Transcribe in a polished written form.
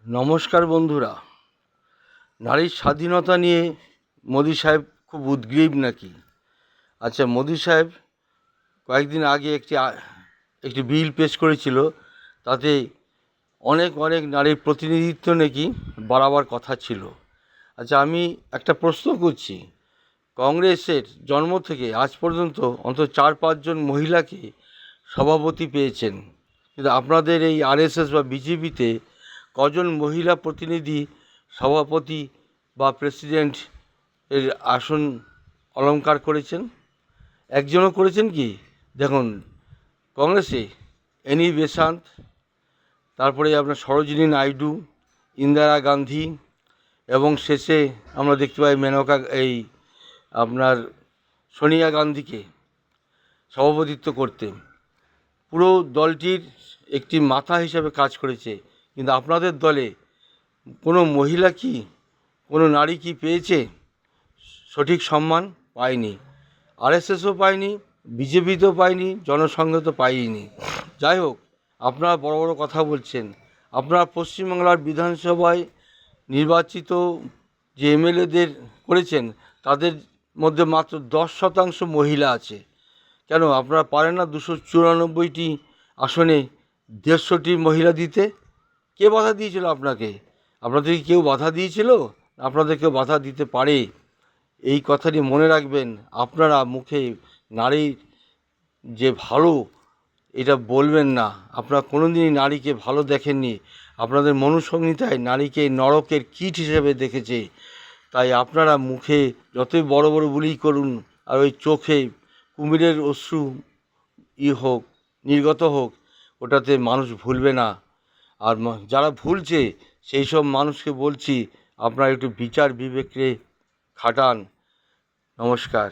নমস্কার বন্ধুরা। নারীর স্বাধীনতা নিয়ে মোদি সাহেব খুব উদ্গ্রীব নাকি? আচ্ছা, মোদি সাহেব কয়েকদিন আগে একটি বিল পেশ করেছিল, তাতে অনেক অনেক নারীর প্রতিনিধিত্ব নাকি বাড়াবার কথা ছিল। আচ্ছা, আমি একটা প্রশ্ন করছি, কংগ্রেসের জন্ম থেকে আজ পর্যন্ত অন্তত 4-5 জন মহিলাকে সভাপতি পেয়েছেন, কিন্তু আপনাদের এই আরএসএস বা বিজেপিতে কজন মহিলা প্রতিনিধি সভাপতি বা প্রেসিডেন্ট এর আসন অলংকার করেছেন? একজনও করেছেন কি? দেখুন, কংগ্রেসে এনি বেসান্ত, তারপরে আপনার সরোজিনী নাইডু, ইন্দিরা গান্ধী, এবং শেষে আমরা দেখতে পাই আপনার সোনিয়া গান্ধীকে সভাপতিত্ব করতে। পুরো দলটির একটি মাথা হিসাবে কাজ করেছে। কিন্তু আপনাদের দলে কোনো মহিলা কি, কোনো নারী কি পেয়েছে? সঠিক সম্মান পায়নি। আরএসএসও পায়নি, বিজেপিতেও পায়নি, জনসংঘ তো পায়নি। যাই হোক, আপনারা বড় বড় কথা বলছেন। আপনারা পশ্চিমবাংলার বিধানসভায় নির্বাচিত যে এমএলএদের করেছেন, তাদের মধ্যে মাত্র 10% মহিলা আছে। কেন আপনারা পারেন না 294টি আসনে 150টি মহিলা দিতে? কে বাধা দিয়েছিল আপনাকে? আপনাদেরকে কেউ বাধা দিয়েছিল? আপনাদের কেউ বাধা দিতে পারে? এই কথাটি মনে রাখবেন। আপনারা মুখে নারীর যে ভালো, এটা বলবেন না। আপনারা কোনোদিনই নারীকে ভালো দেখেননি। আপনাদের মনুসংহিতায় নারীকে নরকের কীট হিসেবে দেখেছে। তাই আপনারা মুখে যতই বড় বড় বুলি করুন, আর ওই চোখে কুমিরের অশ্রু হোক, নির্গত হোক, ওটাতে মানুষ ভুলবে না। আর যারা ভুলছে সেই সব মানুষকে বলছি, আপনারা একটু বিচার বিবেকে খাটান। নমস্কার।